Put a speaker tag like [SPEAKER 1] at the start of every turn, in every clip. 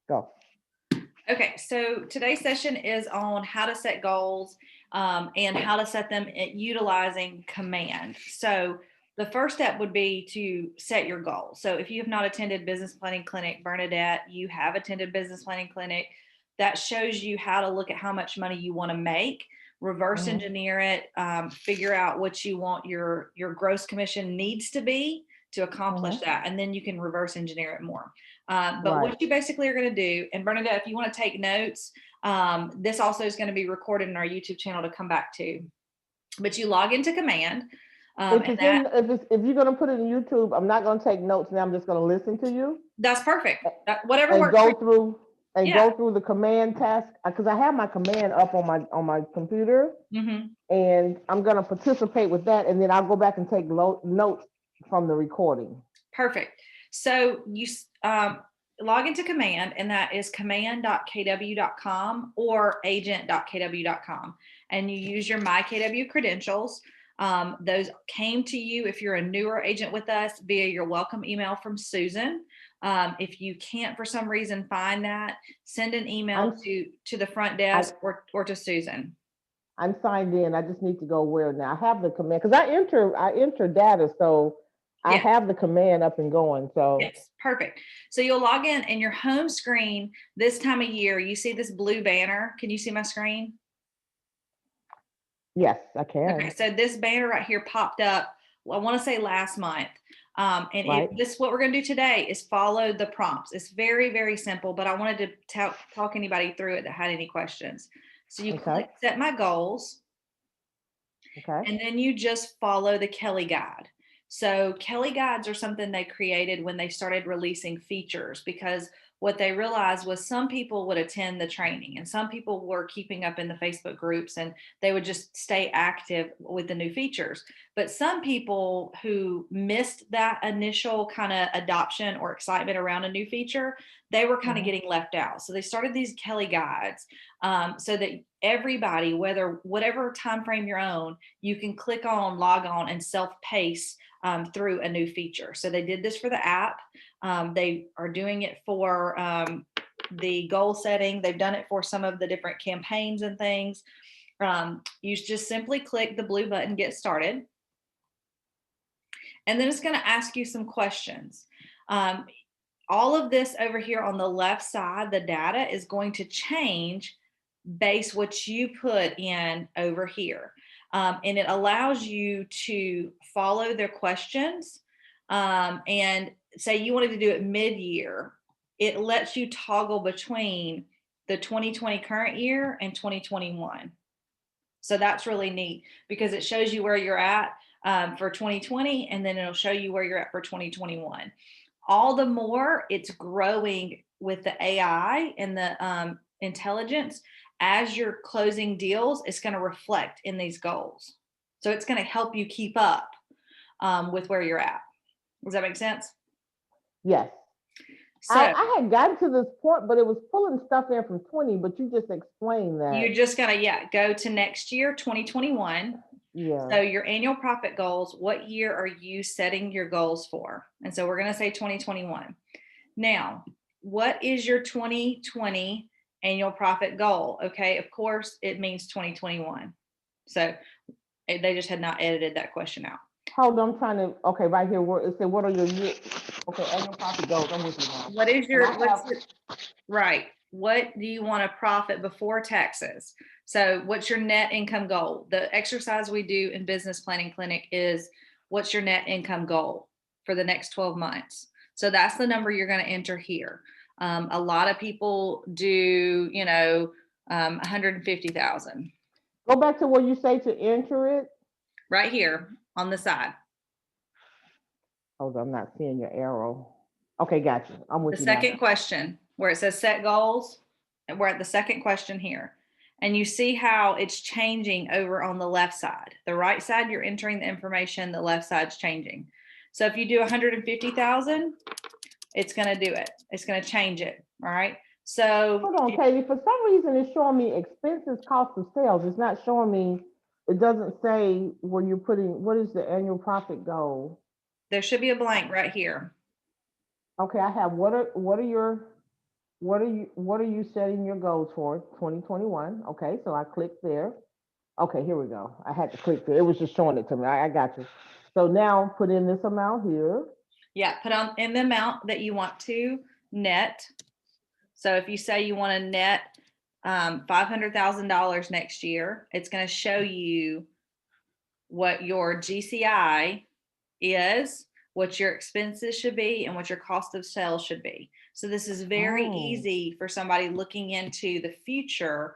[SPEAKER 1] Go.
[SPEAKER 2] Okay, so today's session is on how to set goals and how to set them utilizing command. So the first step would be to set your goal. So if you have not attended Business Planning Clinic, Bernadette, you have attended Business Planning Clinic. That shows you how to look at how much money you want to make, reverse
[SPEAKER 1] Mhm.
[SPEAKER 2] engineer it, figure out what you want your gross commission needs to be to accomplish
[SPEAKER 1] Mhm.
[SPEAKER 2] that, and then you can reverse engineer it more. But
[SPEAKER 1] Right.
[SPEAKER 2] what you basically are going to do, and Bernadette, if you want to take notes, this also is going to be recorded in our YouTube channel to come back to. But you log into command,
[SPEAKER 1] If
[SPEAKER 2] and
[SPEAKER 1] it's in, if you're gonna put it in YouTube, I'm not gonna take notes now. I'm just gonna listen to you
[SPEAKER 2] that's perfect. Whatever
[SPEAKER 1] and
[SPEAKER 2] works for you. Yeah.
[SPEAKER 1] go through the command task because I have my command up on my computer,
[SPEAKER 2] Hmm.
[SPEAKER 1] and I'm gonna participate with that, and then I'll go back and take notes from the recording.
[SPEAKER 2] Perfect. So you log into command, and that is command.kw.com or agent.kw.com. And you use your MyKW credentials. Those came to you if you're a newer agent with us via your welcome email from Susan. If you can't for some reason find that, send an email
[SPEAKER 1] I'm
[SPEAKER 2] to the front
[SPEAKER 1] I
[SPEAKER 2] desk or to Susan.
[SPEAKER 1] I'm signed in. I just need to go where now. I have the command because I enter data, so I
[SPEAKER 2] Yeah.
[SPEAKER 1] have the command up and going. So
[SPEAKER 2] Yes, perfect. So you'll log in and your home screen this time of year, you see this blue banner. Can you see my screen?
[SPEAKER 1] yes, I
[SPEAKER 2] Okay,
[SPEAKER 1] can.
[SPEAKER 2] so this banner right here popped up, well, I want to say last month. And
[SPEAKER 1] Right.
[SPEAKER 2] this what we're going to do today is follow the prompts. It's very, very simple, but I wanted to talk anybody through it that had any questions. So you
[SPEAKER 1] Okay.
[SPEAKER 2] click set my goals,
[SPEAKER 1] Okay.
[SPEAKER 2] and then you just follow the Kelly Guide. So Kelly Guides are something they created when they started releasing features, because what they realized was some people would attend the training and some people were keeping up in the Facebook groups and they would just stay active with the new features. But some people who missed that initial kind of adoption or excitement around a new feature, they were kind of
[SPEAKER 1] Mhm.
[SPEAKER 2] getting left out. So they started these Kelly Guides, so that everybody, whatever time frame you're on, you can click on, log on, and self-pace through a new feature. So they did this for the app. They are doing it for the goal setting. They've done it for some of the different campaigns and things. You just simply click the blue button, get started, and then it's going to ask you some questions. Um, all of this over here on the left side, the data is going to change base what you put in over here. And it allows you to follow their questions. And say you wanted to do it mid-year, it lets you toggle between the 2020 current year and 2021. So that's really neat because it shows you where you're at for 2020, and then it'll show you where you're at for 2021. All the more it's growing with the AI and the intelligence as you're closing deals, it's going to reflect in these goals. So it's going to help you keep up with where you're at. Does that make sense?
[SPEAKER 1] Yes.
[SPEAKER 2] So
[SPEAKER 1] I had gotten to this point, but it was pulling stuff in from 20, but you just explained that.
[SPEAKER 2] you're just going to, yeah, go to next year, 2021.
[SPEAKER 1] Yeah.
[SPEAKER 2] So your annual profit goals, what year are you setting your goals for? And so we're going to say 2021. Now, what is your 2020 annual profit goal? Okay, of course, it means 2021. So they just had not edited that question out.
[SPEAKER 1] Hold on, I'm trying to, okay, right here, where it said, what are your year? Okay, annual profit goals. I'm with you now.
[SPEAKER 2] What is
[SPEAKER 1] And I
[SPEAKER 2] what's
[SPEAKER 1] have,
[SPEAKER 2] your, right? What do you want to profit before taxes? So, what's your net income goal? The exercise we do in Business Planning Clinic is what's your net income goal for the next 12 months? So, that's the number you're going to enter here. A lot of people do, 150,000
[SPEAKER 1] go back to where you say to enter it.
[SPEAKER 2] right here on the side.
[SPEAKER 1] Hold on, I'm not seeing your arrow. Okay, gotcha. I'm
[SPEAKER 2] The
[SPEAKER 1] with you now.
[SPEAKER 2] second question where it says set goals, and we're at the second question here. And you see how it's changing over on the left side. The right side, you're entering the information, the left side's changing. So if you do 150,000, it's going to do it. It's going to change it. All right. So
[SPEAKER 1] Hold on, Katie. For some reason, it's showing me expenses, cost of sales. It's not showing me, it doesn't say where you're putting, what is the annual profit goal?
[SPEAKER 2] there should be a blank right here.
[SPEAKER 1] Okay, I have what are your what are you setting your goals for? 2021. Okay, so I clicked there. Okay, here we go. I had to click there. It was just showing it to me. I got you. So now put in this amount here.
[SPEAKER 2] Yeah, put on in the amount that you want to net. So if you say you want to net $500,000 next year, it's going to show you what your GCI is, what your expenses should be, and what your cost of sales should be. So this is very
[SPEAKER 1] Oh.
[SPEAKER 2] easy for somebody looking into the future.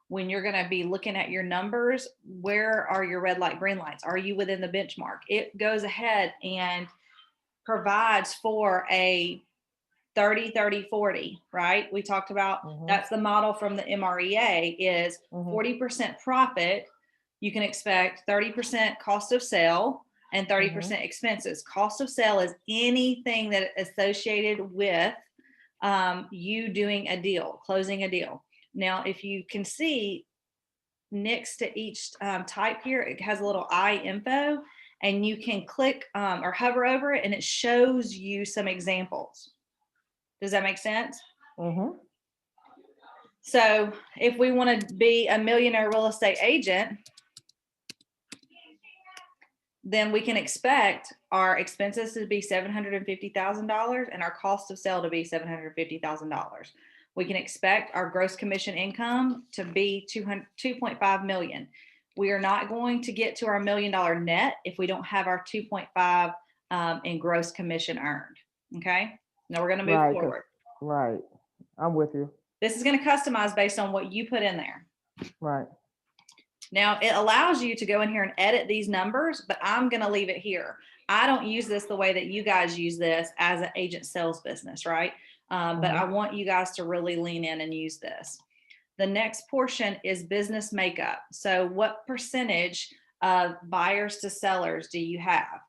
[SPEAKER 2] When you're going to be looking at your numbers, where are your red light, green lights? Are you within the benchmark? It goes ahead and provides for a 30, 30, 40, right? We talked about that's the model from the MREA is 40% profit. You can expect 30% cost of sale and 30% expenses. Cost of sale is anything that is associated with you doing a deal, closing a deal. Now, if you can see next to each type here, it has a little I info, and you can click or hover over it, and it shows you some examples. Does that make sense? So if we want to be a millionaire real estate agent, then we can expect our expenses to be $750,000 and our cost of sale to be $750,000. We can expect our gross commission income to be 2.5 million. We are not going to get to our $1 million net if we don't have our 2.5 in gross commission earned. Okay. Now we're going to move forward.
[SPEAKER 1] Right. I'm with you.
[SPEAKER 2] This is going to customize based on what you put in there.
[SPEAKER 1] Right.
[SPEAKER 2] Now it allows you to go in here and edit these numbers, but I'm going to leave it here. I don't use this the way that you guys use this as an agent sales business, right? But I want you guys to really lean in and use this. The next portion is business makeup. So what percentage of buyers to sellers do you have?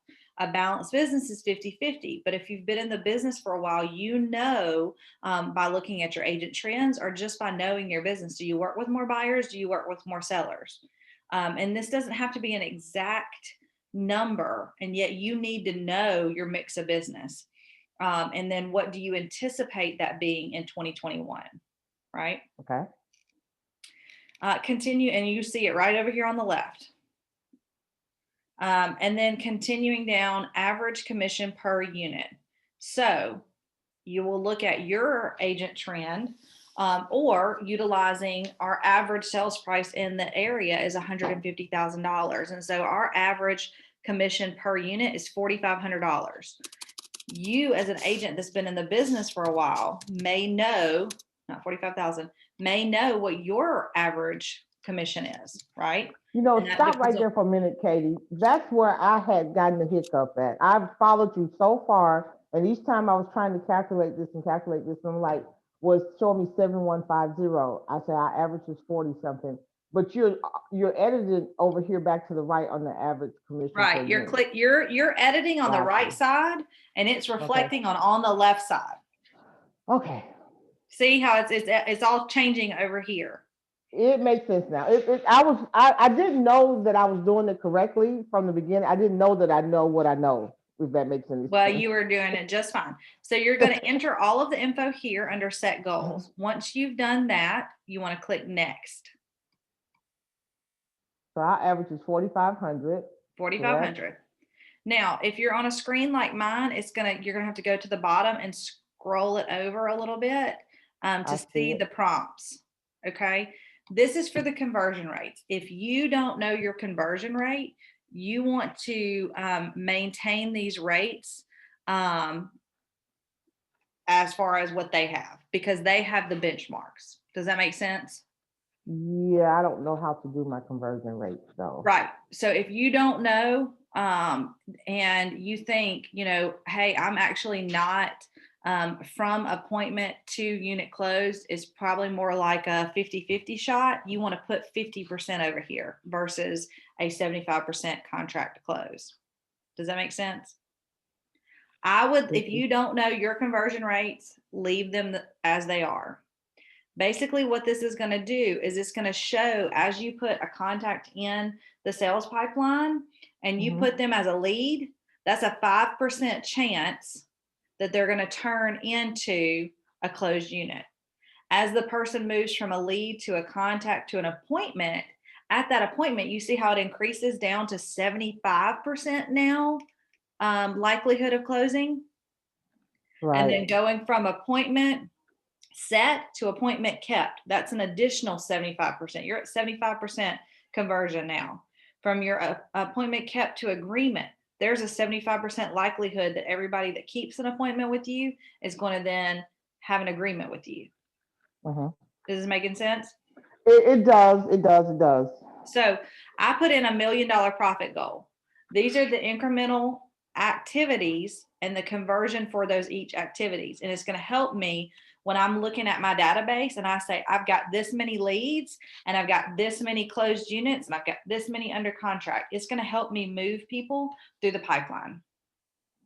[SPEAKER 2] A balanced business is 50-50, but if you've been in the business for a while, you know by looking at your agent trends or just by knowing your business, do you work with more buyers? Do you work with more sellers? And this doesn't have to be an exact number, and yet you need to know your mix of business. And then what do you anticipate that being in 2021, right?
[SPEAKER 1] Okay.
[SPEAKER 2] Continue, and you see it right over here on the left. And then continuing down, average commission per unit. So you will look at your agent trend or utilizing our average sales price in the area is $150,000. And so our average commission per unit is $4,500. You as an agent that's been in the business for a while may know, not 45,000, may know what your average commission is, right?
[SPEAKER 1] You know, stop right there for a minute, Katie. That's where I had gotten the hiccup at. I've followed you so far, and each time I was trying to calculate this, and I'm like, was showing me 7150. I said our average is 40 something. But you're edited over here back to the right on the average commission.
[SPEAKER 2] Right. You're editing on the right side, and it's reflecting on the left side.
[SPEAKER 1] Okay.
[SPEAKER 2] See how it's all changing over here.
[SPEAKER 1] It makes sense now. I didn't know that I was doing it correctly from the beginning. I didn't know that I know what I know, if that makes any sense.
[SPEAKER 2] Well, you were doing it just fine. So you're going to enter all of the info here under set goals. Once you've done that, you want to click next.
[SPEAKER 1] So our average is 4,500.
[SPEAKER 2] 4,500. Now, if you're on a screen like mine, you're gonna have to go to the bottom and scroll it over a little bit to see the prompts. Okay. This is for the conversion rates. If you don't know your conversion rate, you want to maintain these rates as far as what they have, because they have the benchmarks. Does that make sense?
[SPEAKER 1] Yeah, I don't know how to do my conversion rate though.
[SPEAKER 2] Right. So if you don't know and you think, hey, I'm actually not from appointment to unit closed is probably more like a 50-50 shot. You want to put 50% over here versus a 75% contract to close. Does that make sense? I would, if you don't know your conversion rates, leave them as they are. Basically, what this is going to do is it's going to show as you put a contact in the sales pipeline and you put them as a lead, that's a 5% chance that they're going to turn into a closed unit. As the person moves from a lead to a contact to an appointment, at that appointment, you see how it increases down to 75% now, likelihood of closing. And then
[SPEAKER 1] Right.
[SPEAKER 2] going from appointment set to appointment kept, that's an additional 75%. You're at 75% conversion now. From your appointment kept to agreement, there's a 75% likelihood that everybody that keeps an appointment with you is going to then have an agreement with you.
[SPEAKER 1] Uh-huh.
[SPEAKER 2] Is this making sense?
[SPEAKER 1] It does. It does. It does.
[SPEAKER 2] So I put in $1 million profit goal. These are the incremental activities and the conversion for those each activities. And it's going to help me when I'm looking at my database and I say, I've got this many leads and I've got this many closed units and I've got this many under contract. It's going to help me move people through the pipeline.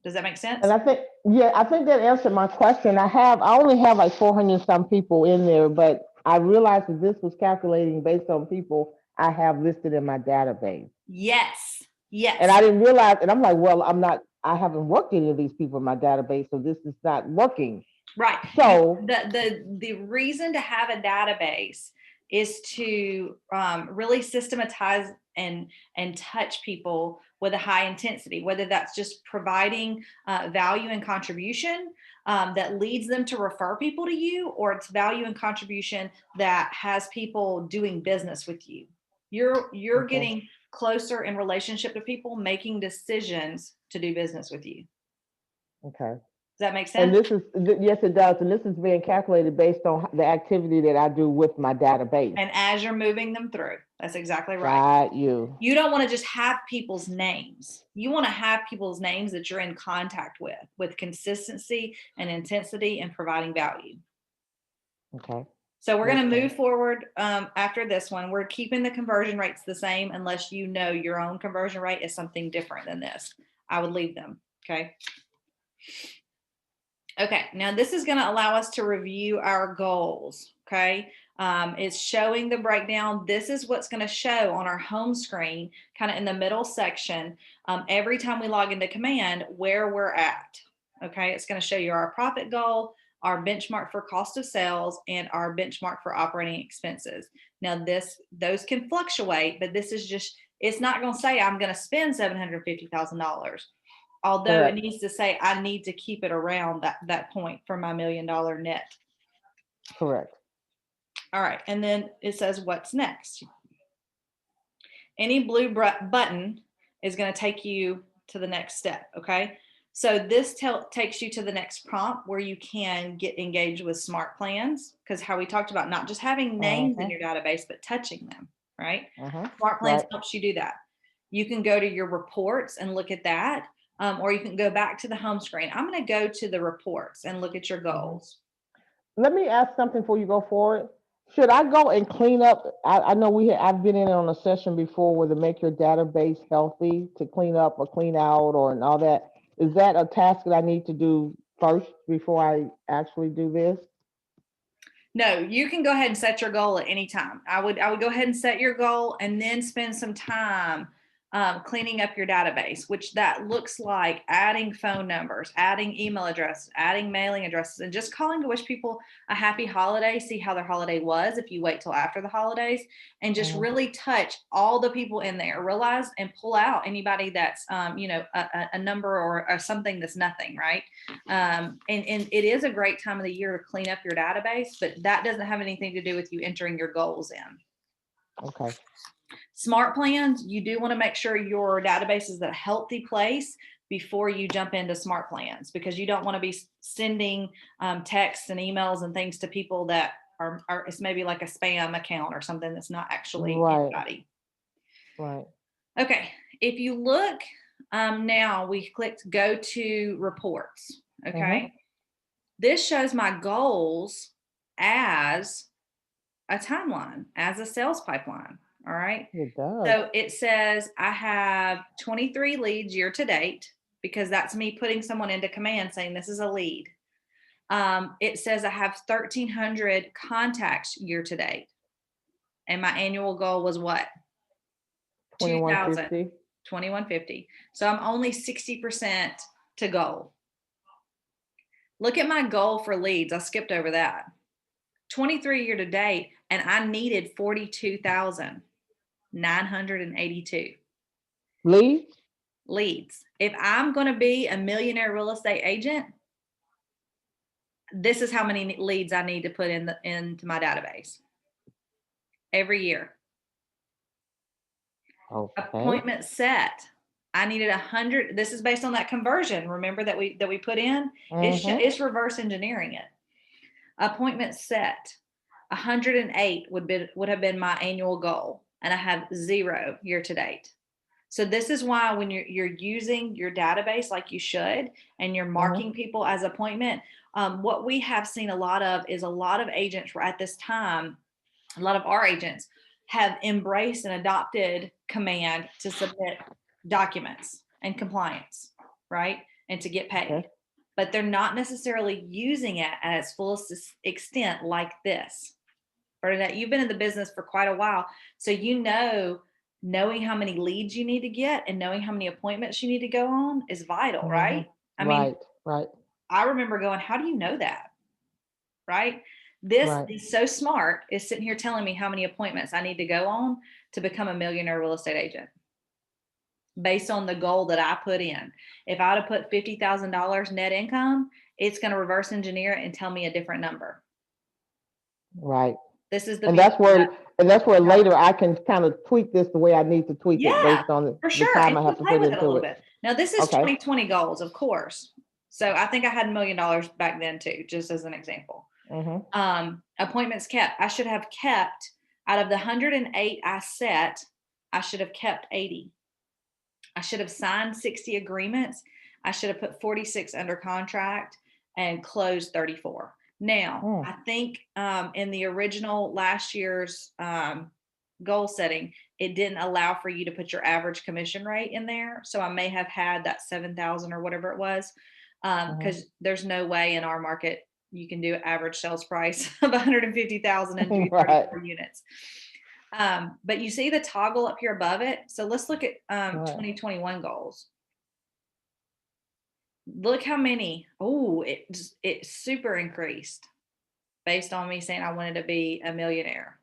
[SPEAKER 2] Does that make sense?
[SPEAKER 1] And I think, yeah, I think that answered my question. I only have like 400 some people in there, but I realized that this was calculating based on people I have listed in my database.
[SPEAKER 2] Yes. Yes.
[SPEAKER 1] And I didn't realize, and I'm like, well, I haven't worked any of these people in my database, so this is not working.
[SPEAKER 2] Right.
[SPEAKER 1] So
[SPEAKER 2] the reason to have a database is to really systematize and touch people with a high intensity, whether that's just providing value and contribution that leads them to refer people to you, or it's value and contribution that has people doing business with you. You're
[SPEAKER 1] Okay.
[SPEAKER 2] getting closer in relationship to people, making decisions to do business with you.
[SPEAKER 1] Okay.
[SPEAKER 2] Does that make
[SPEAKER 1] And
[SPEAKER 2] sense?
[SPEAKER 1] yes, it does. And this is being calculated based on the activity that I do with my database.
[SPEAKER 2] And as you're moving them through, that's exactly right.
[SPEAKER 1] Got you.
[SPEAKER 2] You don't want to just have people's names. You want to have people's names that you're in contact with consistency and intensity and providing value.
[SPEAKER 1] Okay.
[SPEAKER 2] So we're going to
[SPEAKER 1] Okay.
[SPEAKER 2] move forward after this one. We're keeping the conversion rates the same unless you know your own conversion rate is something different than this. I would leave them. Okay. Okay, now this is going to allow us to review our goals. Okay, it's showing the breakdown. This is what's going to show on our home screen, kind of in the middle section, every time we log into Command, where we're at. Okay, it's going to show you our profit goal, our benchmark for cost of sales, and our benchmark for operating expenses. Now those can fluctuate, but this is just, it's not going to say I'm going to spend $750,000. Although
[SPEAKER 1] Correct.
[SPEAKER 2] it needs to say I need to keep it around that point for my $1 million net.
[SPEAKER 1] Correct.
[SPEAKER 2] All right, and then it says what's next. Any blue button is going to take you to the next step. Okay, so this takes you to the next prompt where you can get engaged with smart plans, because how we talked about not just having names in your database but touching them. Right. Smart plans helps you do that. You can go to your reports and look at that. Or you can go back to the home screen. I'm going to go to the reports and look at your goals.
[SPEAKER 1] Let me ask something before you go forward. Should I go and clean up? I know I've been in on a session before where to make your database healthy, to clean up or clean out or and all that. Is that a task that I need to do first before I actually do this?
[SPEAKER 2] No, you can go ahead and set your goal at any time. I would go ahead and set your goal and then spend some time cleaning up your database, which that looks like adding phone numbers, adding email addresses, adding mailing addresses, and just calling to wish people a happy holiday, see how their holiday was if you wait till after the holidays, and just really touch all the people in there, realize and pull out anybody that's, a number or something that's nothing, right? And it is a great time of the year to clean up your database, but that doesn't have anything to do with you entering your goals in.
[SPEAKER 1] Okay.
[SPEAKER 2] Smart plans, you do want to make sure your database is at a healthy place before you jump into smart plans, because you don't want to be sending texts and emails and things to people that are it's maybe like a spam account or something that's not actually anybody.
[SPEAKER 1] Right.
[SPEAKER 2] Okay, if you look now, we clicked go to reports. Okay, this shows my goals as a timeline, as a sales pipeline. All right.
[SPEAKER 1] It does.
[SPEAKER 2] So it says I have 23 leads year to date, because that's me putting someone into Command saying this is a lead. It says I have 1,300 contacts year to date. And my annual goal was what?
[SPEAKER 1] 2150.
[SPEAKER 2] 2150. So I'm only 60% to goal. Look at my goal for leads. I skipped over that. 23 year to date, and I needed 42,982
[SPEAKER 1] Leads?
[SPEAKER 2] leads. If I'm going to be a millionaire real estate agent, this is how many leads I need to put into my database every year.
[SPEAKER 1] Okay.
[SPEAKER 2] Appointment set. I needed 100. This is based on that conversion. Remember that we put in. It's reverse engineering it. Appointment set. 108 would have been my annual goal, and I have 0 year to date. So this is why when you're using your database like you should, and you're marking people as appointment, what we have seen a lot of is a lot of agents at this time, a lot of our agents have embraced and adopted command to submit documents and compliance, right? And to get paid.
[SPEAKER 1] Okay.
[SPEAKER 2] But they're not necessarily using it at its fullest extent like this. Bernadette, you've been in the business for quite a while. So knowing how many leads you need to get and knowing how many appointments you need to go on is vital, right? I mean,
[SPEAKER 1] right.
[SPEAKER 2] I remember going, how do you know that? Right? This is so smart, is sitting here telling me how many appointments I need to go on to become a millionaire real estate agent based on the goal that I put in. If I would have put $50,000 net income, it's going to reverse engineer it and tell me a different number.
[SPEAKER 1] Right.
[SPEAKER 2] This is the
[SPEAKER 1] and that's where later I can kind of tweak this the way I need to tweak it based on the time I have to put into it.
[SPEAKER 2] Now this is 2020 goals, of course. So I think I had $1 million back then too, just as an example. Appointments kept. I should have kept out of the 108 I set, I should have kept 80. I should have signed 60 agreements. I should have put 46 under contract and closed 34. Now, I think in the original last year's goal setting, it didn't allow for you to put your average commission rate in there. So I may have had that 7,000 or whatever it was, because there's no way in our market you can do an average sales price of 150,000 and do 34 units. But you see the toggle up here above it. So let's look at 2021 goals. Look how many. Oh, it super increased based on me saying I wanted to be a millionaire.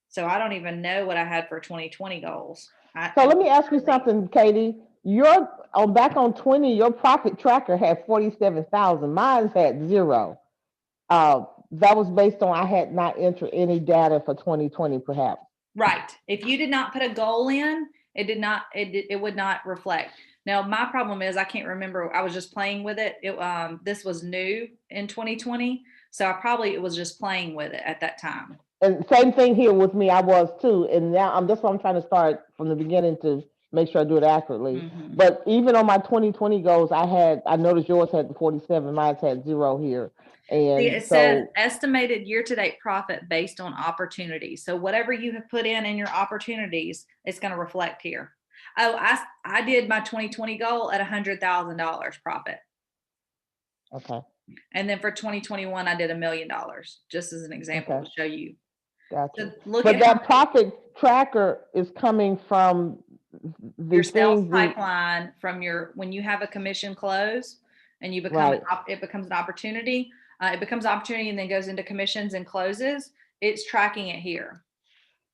[SPEAKER 2] So I don't even know what I had for 2020 goals.
[SPEAKER 1] So let me ask you something, Katie. Back on 20, your profit tracker had 47,000. Mine had 0. That was based on I had not entered any data for 2020, perhaps.
[SPEAKER 2] Right. If you did not put a goal in, it would not reflect. Now, my problem is I can't remember. I was just playing with it. This was new in 2020. So it was just playing with it at that time.
[SPEAKER 1] And same thing here with me. I was too. And now that's why I'm trying to start from the beginning to make sure I do it accurately. But even on my 2020 goals, I noticed yours had 47, mine had 0 here. And
[SPEAKER 2] it says estimated year-to-date profit based on opportunities. So whatever you have put in your opportunities, it's going to reflect here. Oh, I did my 2020 goal at $100,000 profit.
[SPEAKER 1] Okay.
[SPEAKER 2] And then for 2021, I did $1 million, just as an example to show you.
[SPEAKER 1] Gotcha. But that profit tracker is coming from
[SPEAKER 2] your sales pipeline, from when you have a commission close and you become it becomes an opportunity. It becomes opportunity and then goes into commissions and closes. It's tracking it here.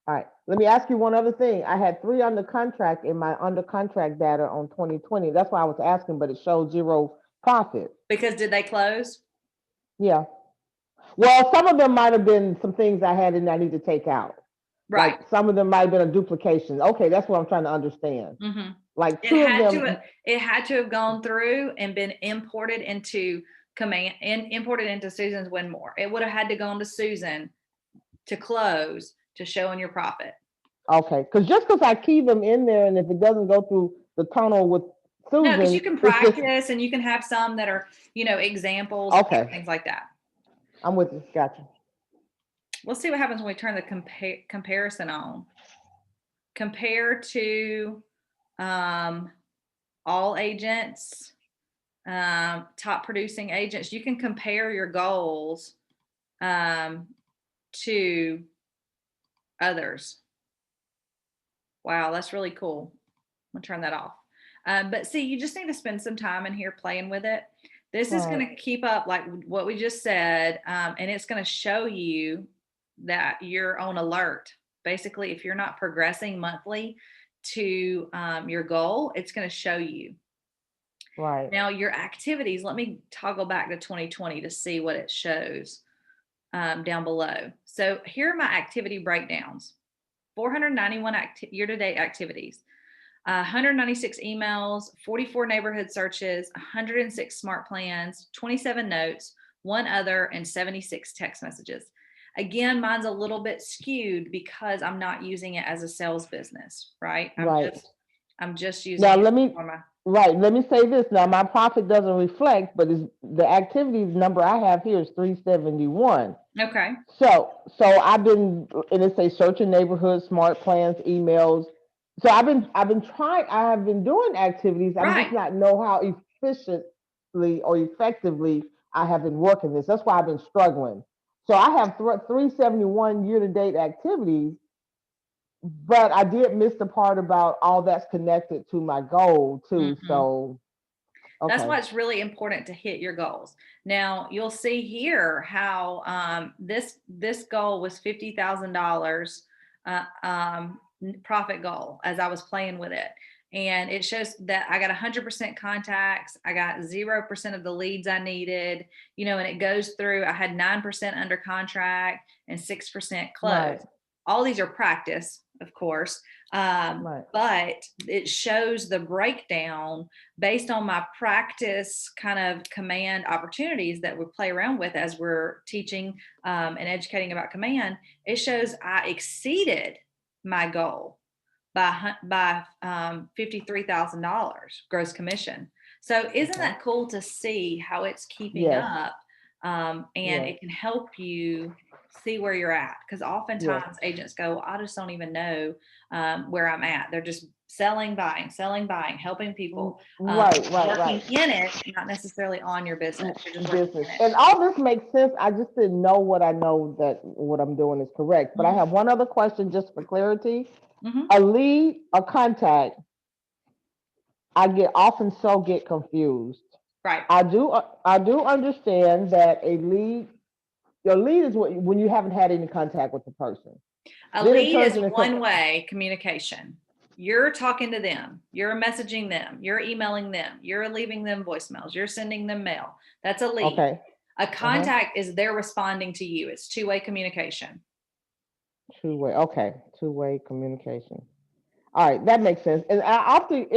[SPEAKER 1] All right. Let me ask you one other thing. I had 3 under contract in my under contract data on 2020. That's why I was asking, but it showed 0 profit.
[SPEAKER 2] Because did they close?
[SPEAKER 1] Yeah. Well, some of them might have been some things I had and I need to take out.
[SPEAKER 2] Right.
[SPEAKER 1] Like some of them might have been a duplication. Okay, that's what I'm trying to understand. Like 2 of them.
[SPEAKER 2] It had to have gone through and been imported into command and imported into Susan's Winmore. It would have had to go into Susan to close to show in your profit.
[SPEAKER 1] Okay, because I key them in there, and if it doesn't go through the tunnel with Susan,
[SPEAKER 2] no, because you can practice and you can have some that are examples, things like that.
[SPEAKER 1] I'm with you. Gotcha.
[SPEAKER 2] Let's see what happens when we turn the comparison on. Compare to all agents, top producing agents. You can compare your goals to others. Wow, that's really cool. I'm gonna turn that off. But see, you just need to spend some time in here playing with it. This is
[SPEAKER 1] Right.
[SPEAKER 2] going to keep up like what we just said, and it's going to show you that you're on alert. Basically, if you're not progressing monthly to your goal, it's going to show you.
[SPEAKER 1] Right.
[SPEAKER 2] Now, your activities, let me toggle back to 2020 to see what it shows down below. So here are my activity breakdowns. 491 year-to-date activities, 196 emails, 44 neighborhood searches, 106 smart plans, 27 notes, one other, and 76 text messages. Again, mine's a little bit skewed because I'm not using it as a sales business, right?
[SPEAKER 1] Right.
[SPEAKER 2] I'm just using
[SPEAKER 1] Now
[SPEAKER 2] it
[SPEAKER 1] let me
[SPEAKER 2] for my,
[SPEAKER 1] let me say this. Now my profit doesn't reflect, but the activities number I have here is 371.
[SPEAKER 2] okay.
[SPEAKER 1] So I've been, and it says searching neighborhoods, smart plans, emails. So I've been trying. I have been doing activities. I'm just
[SPEAKER 2] Right.
[SPEAKER 1] not know how efficiently or effectively I have been working this. That's why I've been struggling. So I have 371 year to date activities, but I did miss the part about all that's connected to my goal too.
[SPEAKER 2] Mhm.
[SPEAKER 1] So
[SPEAKER 2] That's
[SPEAKER 1] okay,
[SPEAKER 2] why it's really important to hit your goals. Now you'll see here how this goal was $50,000 profit goal as I was playing with it, and it shows that I got 100% contacts. I got 0% of the leads I needed. And it goes through. I had 9% under contract and 6%
[SPEAKER 1] right,
[SPEAKER 2] closed. All these are practice, of course,
[SPEAKER 1] right,
[SPEAKER 2] but it shows the breakdown based on my practice kind of command opportunities that we play around with as we're teaching and educating about command. It shows I exceeded my goal by $53,000 gross commission. So isn't
[SPEAKER 1] okay,
[SPEAKER 2] that cool to see how it's keeping
[SPEAKER 1] yes,
[SPEAKER 2] up? And
[SPEAKER 1] yes,
[SPEAKER 2] it can help you see where you're at, because
[SPEAKER 1] yes.
[SPEAKER 2] oftentimes agents go, I just don't even know where I'm at. They're just selling, buying, helping people,
[SPEAKER 1] Right, right,
[SPEAKER 2] working
[SPEAKER 1] right.
[SPEAKER 2] in it, not necessarily on your business. You're just working
[SPEAKER 1] Business.
[SPEAKER 2] in it.
[SPEAKER 1] And all this makes sense. I just didn't know what I know that what I'm doing is correct. But I have one other question just for clarity.
[SPEAKER 2] Mhm.
[SPEAKER 1] A lead, a contact, I get confused.
[SPEAKER 2] Right.
[SPEAKER 1] I do understand that your lead is when you haven't had any contact with the person.
[SPEAKER 2] A
[SPEAKER 1] Then it
[SPEAKER 2] lead
[SPEAKER 1] turns
[SPEAKER 2] is
[SPEAKER 1] into something.
[SPEAKER 2] one-way communication. You're talking to them, you're messaging them, you're emailing them, you're leaving them voicemails, you're sending them mail. That's a lead.
[SPEAKER 1] Okay.
[SPEAKER 2] A
[SPEAKER 1] Uh-huh.
[SPEAKER 2] contact is they're responding to you. It's two-way communication.
[SPEAKER 1] Two-way. Okay. Two-way communication. All right, that makes sense. And I often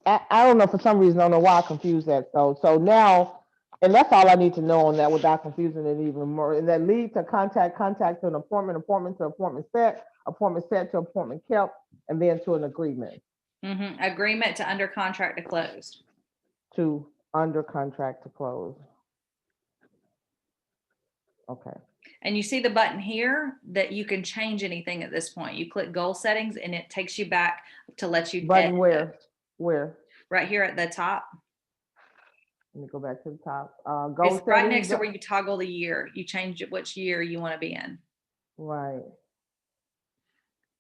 [SPEAKER 1] I don't know, for some reason, I don't know why I confuse that. So now, and that's all I need to know on that without confusing it even more. And that lead to contact, contact to an appointment, appointment to appointment set to appointment kept, and then to an agreement
[SPEAKER 2] Agreement to under contract to close.
[SPEAKER 1] to under contract to close. Okay.
[SPEAKER 2] And you see the button here that you can change anything at this point. You click goal settings and it takes you back to let you
[SPEAKER 1] Button
[SPEAKER 2] edit
[SPEAKER 1] where?
[SPEAKER 2] it.
[SPEAKER 1] Where?
[SPEAKER 2] Right here at the top.
[SPEAKER 1] Let me go back to the top.
[SPEAKER 2] It's
[SPEAKER 1] Goal
[SPEAKER 2] right next
[SPEAKER 1] settings.
[SPEAKER 2] to where you toggle the year. You change it which year you want to be in.
[SPEAKER 1] Right.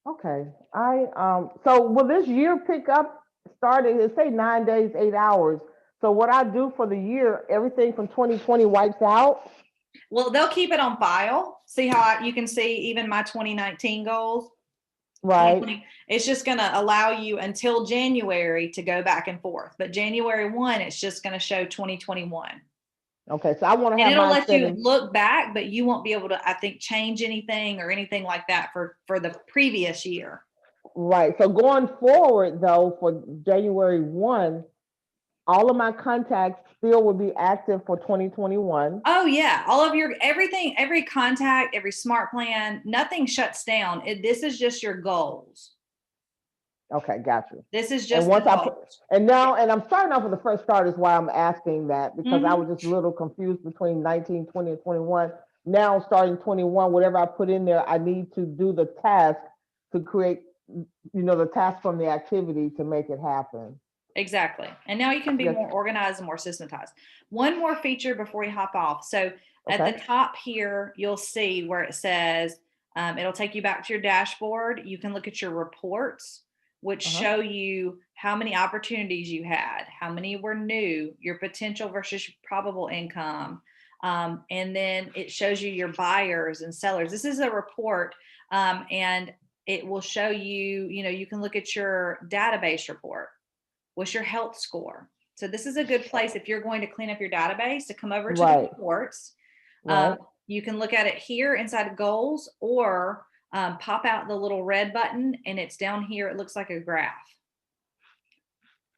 [SPEAKER 1] Okay. So will this year pick up starting, it say 9 days, 8 hours. So what I do for the year, everything from 2020 wipes out?
[SPEAKER 2] Well, they'll keep it on file. See how you can see even my 2019 goals.
[SPEAKER 1] Right.
[SPEAKER 2] 2020. It's just going to allow you until January to go back and forth. But January 1, it's just going to show 2021.
[SPEAKER 1] Okay. So I want to
[SPEAKER 2] And
[SPEAKER 1] have
[SPEAKER 2] it'll
[SPEAKER 1] mine
[SPEAKER 2] let
[SPEAKER 1] set
[SPEAKER 2] you
[SPEAKER 1] in,
[SPEAKER 2] look back, but you won't be able to, I think, change anything or anything like that for the previous year.
[SPEAKER 1] right. So going forward though, for January 1, all of my contacts still will be active for 2021.
[SPEAKER 2] Oh yeah, all of your everything, every contact, every smart plan, nothing shuts down. This is just your goals.
[SPEAKER 1] Okay, got you.
[SPEAKER 2] This is
[SPEAKER 1] And
[SPEAKER 2] just the
[SPEAKER 1] once I put,
[SPEAKER 2] goals.
[SPEAKER 1] and now, and I'm starting off with the fresh start is why I'm asking that, because I was
[SPEAKER 2] Mhm.
[SPEAKER 1] just a little confused between 19, 20, and 21. Now starting 21, whatever I put in there, I need to do the task to create, the task from the activity to make it happen.
[SPEAKER 2] Exactly. And now you can be
[SPEAKER 1] Yes.
[SPEAKER 2] more organized and more systematized. One more feature before we hop off. So at the
[SPEAKER 1] Okay.
[SPEAKER 2] top here, you'll see where it says, it'll take you back to your dashboard. You can look at your reports, which
[SPEAKER 1] Uh-huh.
[SPEAKER 2] show you how many opportunities you had, how many were new, your potential versus probable income. And then it shows you your buyers and sellers. This is a report, and it will show you, you can look at your database report. What's your health score? So this is a good place if you're going to clean up your database to come over to the
[SPEAKER 1] Right.
[SPEAKER 2] reports.
[SPEAKER 1] Right.
[SPEAKER 2] You can look at it here inside of goals, or pop out the little red button, and it's down here. It looks like a graph.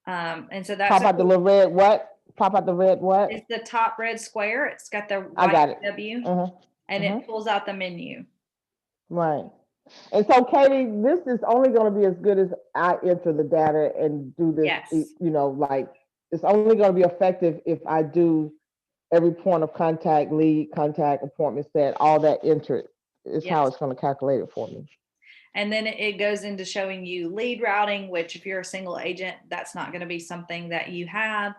[SPEAKER 2] And so that's
[SPEAKER 1] Pop out the little red what? Pop out the red what?
[SPEAKER 2] it's the top red square. It's got the
[SPEAKER 1] I got
[SPEAKER 2] white
[SPEAKER 1] it.
[SPEAKER 2] W,
[SPEAKER 1] Mhm.
[SPEAKER 2] and it pulls out the menu.
[SPEAKER 1] Right. And so, Katie, this is only going to be as good as I enter the data and do this.
[SPEAKER 2] Yes.
[SPEAKER 1] Like it's only going to be effective if I do every point of contact, lead, contact, appointment set, all that entered is how
[SPEAKER 2] Yes.
[SPEAKER 1] it's going to calculate it for me.
[SPEAKER 2] And then it goes into showing you lead routing, which if you're a single agent, that's not going to be something that you have.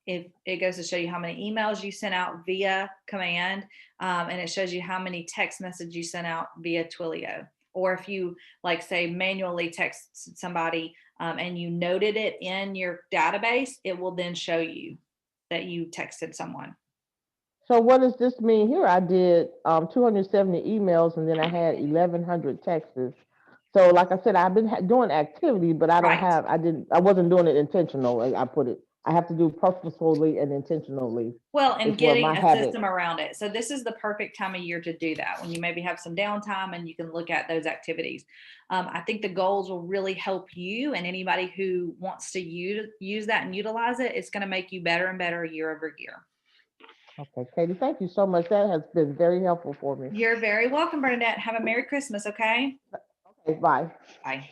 [SPEAKER 2] If it goes to show you how many emails you sent out via command, and it shows you how many text messages you sent out via Twilio. Or if you, like, say, manually text somebody and you noted it in your database, it will then show you that you texted someone.
[SPEAKER 1] So what does this mean here? I did 270 emails and then I had 1,100 texts. So like I said, I've been doing activity, but I don't
[SPEAKER 2] Right.
[SPEAKER 1] I wasn't doing it intentionally. I have to do purposefully and intentionally.
[SPEAKER 2] Well, and
[SPEAKER 1] It's where
[SPEAKER 2] getting
[SPEAKER 1] my
[SPEAKER 2] a
[SPEAKER 1] habit.
[SPEAKER 2] system around it. So this is the perfect time of year to do that, when you maybe have some downtime and you can look at those activities. I think the goals will really help you, and anybody who wants to use that and utilize it. It's going to make you better and better year over year.
[SPEAKER 1] Okay, Katie, thank you so much. That has been very helpful for me.
[SPEAKER 2] You're very welcome, Bernadette. Have a Merry Christmas, okay?
[SPEAKER 1] Okay, bye.
[SPEAKER 2] Bye.